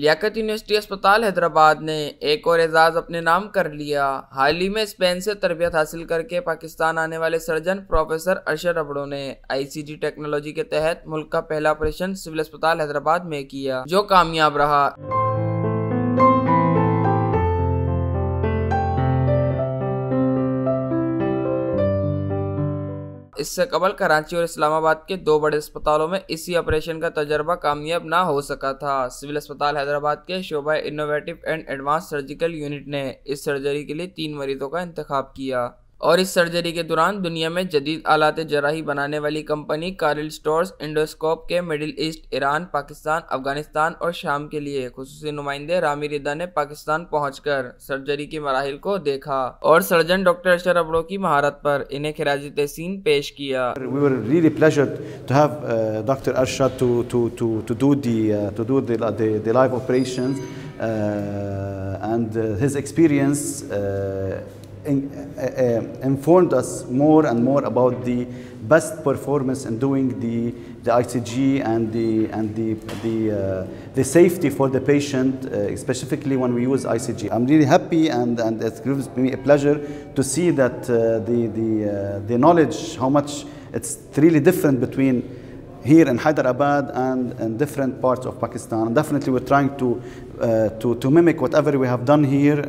Liaquat university अस्पताल हैदराबाद ने एक और एजाज अपने नाम कर लिया। हाल ही में स्पेन से तरबियत हासिल करके पाकिस्तान आने वाले सर्जन प्रोफेसर अरशद अबड़ो ने आईसीजी टेक्नोलॉजी के तहत मुल्क का पहला ऑपरेशन सिविल अस्पताल हैदराबाद में किया, जो कामयाब रहा। इससे कबल कराची और इस्लामाबाद के दो बड़े अस्पतालों में इसी ऑपरेशन का तजर्बा कामयाब ना हो सका था। सिविल अस्पताल हैदराबाद के शोबा innovative and advance surgical unit ने इस सर्जरी के लिए 3 मरीजों का इंतखाब किया और इस सर्जरी के दौरान दुनिया में जदीद आलात जराही बनाने वाली कंपनी कारिल स्टोर्स इंडोस्कोप के middle east, Iran, Pakistan, Afghanistan और शाम के लिए खुसूसी नुमाइंदे रामी रिदा ने पाकिस्तान पहुंचकर सर्जरी की मराहिल को देखा और सर्जन डॉक्टर अरशद अबड़ो की महारत पर इन्हें खिराजी तहसीन पेश किया। We were really pleasured to have Dr. Arshad to do the live operations and his experience informed us more and more about the best performance in doing the ICG and the safety for the patient, specifically when we use ICG. I'm really happy and it gives me a pleasure to see that the knowledge, how much it's really different between here in Hyderabad and in different parts of Pakistan. Definitely we're trying to mimic whatever we have done here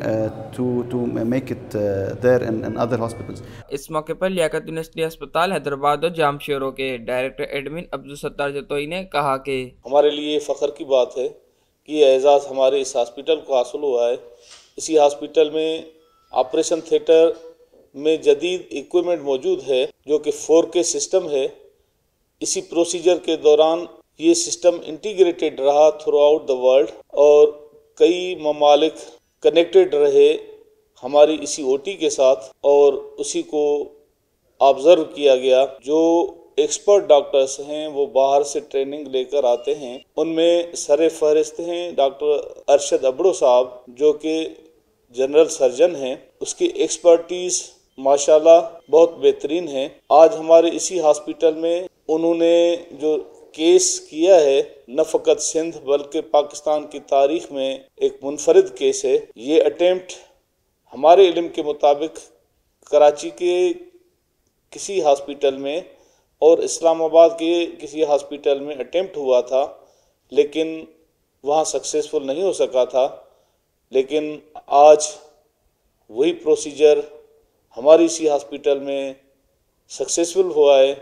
to make it there in other hospitals. इस मौके पर Liaquat university अस्पताल हैदराबाद और जामशेरों के director admin Abdul Sattar Jatoi ने कहा कि हमारे लिए फ़ख्र की बात है कि ये एजाज़ हमारे इस हॉस्पिटल को हासिल हुआ है। इसी हॉस्पिटल में ऑपरेशन थिएटर में जदीद इक्विपमेंट मौजूद है जो कि 4K सिस्टम है। इसी प्रोसीजर के दौरान ये सिस्टम इंटीग्रेटेड रहा थ्रू आउट द वर्ल्ड और कई ममालिक कनेक्टेड रहे हमारी इसी ओटी के साथ और उसी को ऑब्ज़र्व किया गया। जो एक्सपर्ट डॉक्टर्स हैं वो बाहर से ट्रेनिंग लेकर आते हैं, उनमें सरे फहरिस्त हैं डॉक्टर अरशद अबड़ो साहब जो कि जनरल सर्जन हैं। उसकी एक्सपर्टीज़ माशाल्लाह बहुत बेहतरीन है। आज हमारे इसी हॉस्पिटल में उन्होंने जो केस किया है न फ़कत सिंध बल्कि पाकिस्तान की तारीख में एक मुनफरिद केस है। ये अटेम्प्ट हमारे इल्म के मुताबिक कराची के किसी हॉस्पिटल में और इस्लामाबाद के किसी हॉस्पिटल में अटेम्प्ट हुआ था, लेकिन वहाँ सक्सेसफुल नहीं हो सका था। लेकिन आज वही प्रोसीजर हमारी इसी हॉस्पिटल में सक्सेसफुल हुआ है।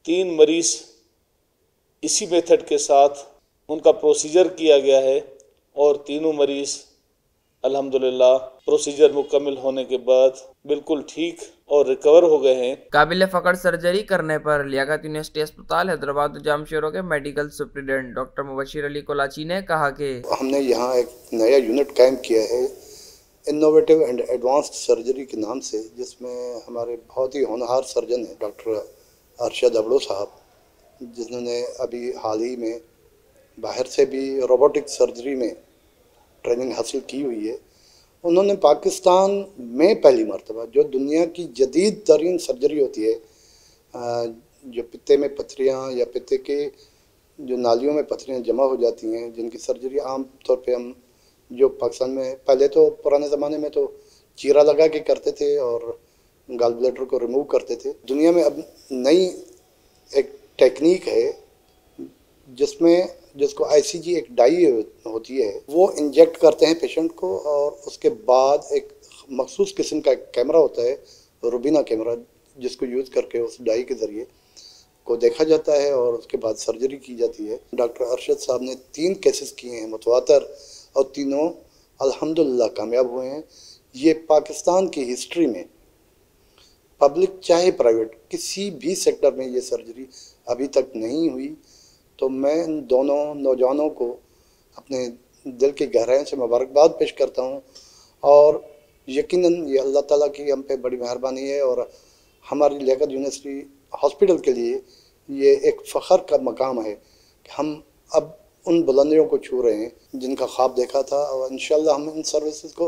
3 मरीज़ इसी मेथड के साथ उनका प्रोसीजर किया गया है और तीनों मरीज़ अल्हम्दुलिल्लाह प्रोसीजर मुकम्मल होने के बाद बिल्कुल ठीक और रिकवर हो गए हैं। काबिल फ़ख्र सर्जरी करने पर लियाकत यूनिवर्सिटी अस्पताल हैदराबाद और जामशेरों के medical superintendent doctor Mubashir Ali Kolachi ने कहा कि हमने यहाँ एक नया यूनिट कायम किया है इनोवेटिव एंड एडवांस्ड सर्जरी के नाम से, जिसमें हमारे बहुत ही होनहार सर्जन हैं डॉक्टर अरशद अबड़ो साहब, जिन्होंने अभी हाल ही में बाहर से भी रोबोटिक सर्जरी में ट्रेनिंग हासिल की हुई है। उन्होंने पाकिस्तान में पहली मर्तबा जो दुनिया की जदीद तरीन सर्जरी होती है, जो पित्ते में पथरियाँ या पित्ते के जो नालियों में पथरियाँ जमा हो जाती हैं, जिनकी सर्जरी आम तौर पे हम जो पाकिस्तान में पहले तो पुराने ज़माने में तो चीरा लगा के करते थे और गॉल ब्लैडर को रिमूव करते थे। दुनिया में अब नई एक टेक्निक है जिसको आईसीजी एक डाई होती है, वो इंजेक्ट करते हैं पेशेंट को और उसके बाद एक मखसूस किस्म का कैमरा होता है, रूबीना कैमरा, जिसको यूज़ करके उस डाई के ज़रिए को देखा जाता है और उसके बाद सर्जरी की जाती है। डॉक्टर अरशद साहब ने 3 केसेस किए हैं मुतवातर और तीनों अल्हम्दुलिल्लाह कामयाब हुए हैं। ये पाकिस्तान की हिस्ट्री में पब्लिक चाहे प्राइवेट किसी भी सेक्टर में ये सर्जरी अभी तक नहीं हुई। तो मैं इन दोनों नौजवानों को अपने दिल की गहराइयों से मुबारकबाद पेश करता हूँ और यकीनन ये अल्लाह ताला की हम पे बड़ी मेहरबानी है और हमारी लियाकत यूनिवर्सिटी हॉस्पिटल के लिए ये एक फ़ख्र का मकाम है कि हम अब उन बुलंदियों को छू रहे हैं जिनका ख्वाब देखा था और इंशाल्लाह हम इन सर्विसेज को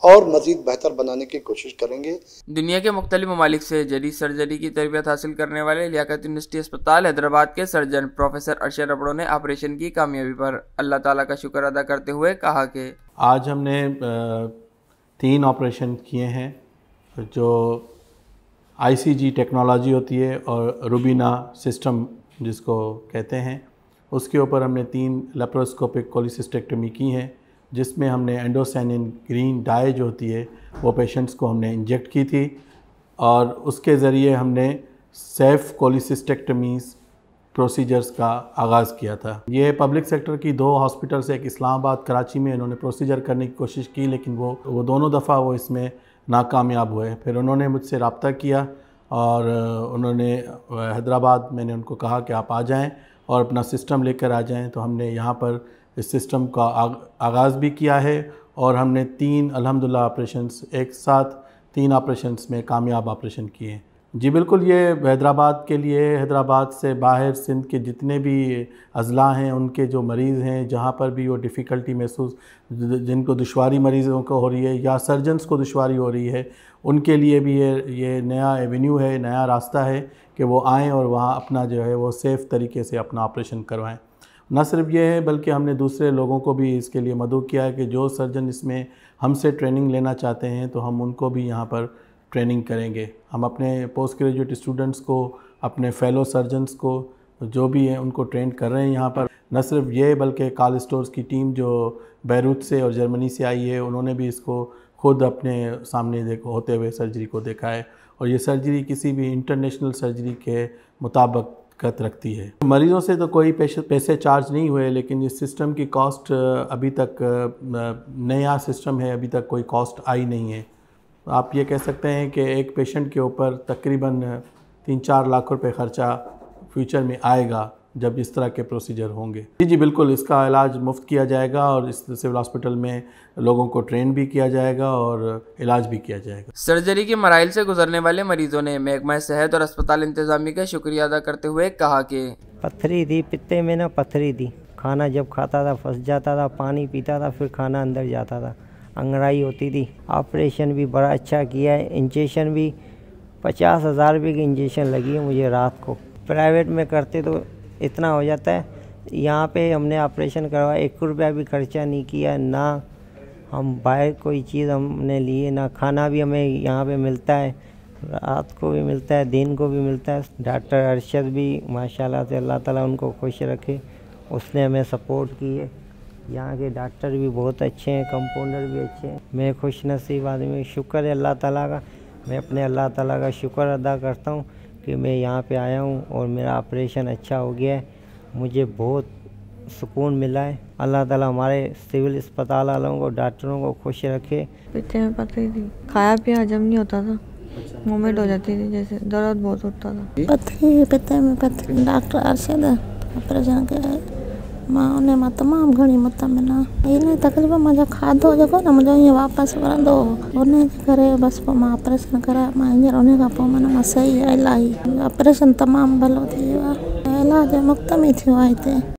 और मज़ीद बेहतर बनाने की कोशिश करेंगे। दुनिया के मुख्तलिफ ममालिक से जरी सर्जरी की तरबियत हासिल करने वाले लियाकत यूनिवर्सिटी अस्पताल हैदराबाद के सर्जन प्रोफेसर अरशद रबड़ो ने ऑपरेशन की कामयाबी पर अल्लाह ताला का शुक्र अदा करते हुए कहा कि आज हमने 3 ऑपरेशन किए हैं। जो ICG टेक्नोलॉजी होती है और रूबीना सिस्टम जिसको कहते हैं, उसके ऊपर हमने 3 लेप्रोस्कोपिक कोलिसिस्टेक्टमी की हैं, जिसमें हमने एंडोसाइनिन ग्रीन डाई जो होती है वो पेशेंट्स को हमने इंजेक्ट की थी और उसके ज़रिए हमने सेफ कोलिसिस्टेक्टमीज़ प्रोसीजर्स का आगाज़ किया था। ये पब्लिक सेक्टर की 2 हॉस्पिटल्स, एक इस्लामाबाद कराची में इन्होंने प्रोसीजर करने की कोशिश की, लेकिन वो दोनों दफ़ा वो इसमें नाकामयाब हुए। फिर उन्होंने मुझसे रब्ता किया और उन्होंने हैदराबाद, मैंने उनको कहा कि आप आ जाएं और अपना सिस्टम लेकर आ जाएं। तो हमने यहाँ पर इस सिस्टम का आगाज़ भी किया है और हमने 3 अल्हम्दुलिल्लाह ऑपरेशंस, एक साथ 3 ऑपरेशंस में कामयाब ऑपरेशन किए हैं। जी बिल्कुल, ये हैदराबाद के लिए, हैदराबाद से बाहर सिंध के जितने भी अज़ला हैं उनके जो मरीज़ हैं, जहाँ पर भी वो डिफ़िकल्टी महसूस, जिनको दुश्वारी मरीज़ों को हो रही है या सर्जन्स को दुश्वारी हो रही है, उनके लिए भी ये नया एवेन्यू है, नया रास्ता है कि वो आएँ और वहाँ अपना जो है वो सेफ़ तरीके से अपना ऑपरेशन करवाएँ। न सिर्फ ये है बल्कि हमने दूसरे लोगों को भी इसके लिए मदऊ किया है कि जो सर्जन इसमें हमसे ट्रेनिंग लेना चाहते हैं तो हम उनको भी यहाँ पर ट्रेनिंग करेंगे। हम अपने पोस्ट ग्रेजुएट स्टूडेंट्स को, अपने फेलो सर्जन्स को जो भी हैं उनको ट्रेन कर रहे हैं यहाँ पर। न सिर्फ ये बल्कि कार्ल स्टोर्स की टीम जो बैरूत से और जर्मनी से आई है, उन्होंने भी इसको खुद अपने सामने होते हुए सर्जरी को देखा है और ये सर्जरी किसी भी इंटरनेशनल सर्जरी के मुताबिक रखती है। मरीज़ों से तो कोई पैसे चार्ज नहीं हुए, लेकिन इस सिस्टम की कॉस्ट अभी तक, नया सिस्टम है, अभी तक कोई कॉस्ट आई नहीं है। आप ये कह सकते हैं कि एक पेशेंट के ऊपर तकरीबन 3-4 लाख रुपए ख़र्चा फ्यूचर में आएगा जब इस तरह के प्रोसीजर होंगे। जी बिल्कुल, इसका इलाज मुफ्त किया जाएगा और इस सिविल हॉस्पिटल में लोगों को ट्रेन भी किया जाएगा और इलाज भी किया जाएगा। सर्जरी के मराइल से गुजरने वाले मरीजों ने महकमा सेहत और अस्पताल इंतजामी का शुक्रिया अदा करते हुए कहा कि पत्थरी थी, पित्ते में ना पत्थरी थी, खाना जब खाता था फंस जाता था, पानी पीता था फिर खाना अंदर जाता था, अंगड़ाई होती थी। ऑपरेशन भी बड़ा अच्छा किया है, इंजेक्शन भी 50,000 रुपये की इंजेक्शन लगी है मुझे रात को। प्राइवेट में करते तो इतना हो जाता है, यहाँ पे हमने ऑपरेशन करवाया, 1 रुपया भी खर्चा नहीं किया, ना हम बाहर कोई चीज़ हमने लिए, ना खाना भी हमें यहाँ पे मिलता है, रात को भी मिलता है, दिन को भी मिलता है। डॉक्टर अरशद भी माशाल्लाह से, अल्लाह ताला उनको खुश रखे, उसने हमें सपोर्ट की है। यहाँ के डॉक्टर भी बहुत अच्छे हैं, कंपाउंडर भी अच्छे हैं। मैं खुश नसीब आदमी, शुक्र है अल्लाह ताला का। मैं अपने अल्लाह ताला का शुक्र अदा करता हूँ कि मैं यहाँ पे आया हूँ और मेरा ऑपरेशन अच्छा हो गया है, मुझे बहुत सुकून मिला है। अल्लाह ताला हमारे सिविल अस्पताल वालों को, डॉक्टरों को खुश रखे। पित्ते में पथरी थी, खाया पिया हजम नहीं होता था, मोमेंट हो जाती थी, जैसे दर्द बहुत होता था। पथरी, पित्ते में पथरी, डॉक्टर अरशद ऑपरेशन कया मां उन मां तमामु घणी मत में न इन तकलीफ़ मुंहिंजो खाधो जेको न मुंहिंजो ईअं वापसि वरंदो उन जे करे बसि पोइ मां ऑपरेशन करायो। मां हींअर उन खां पोइ माना मां सही आहे, इलाही ऑपरेशन तमामु भलो थी वियो आहे, इलाज मुफ़्त में थियो आहे हिते।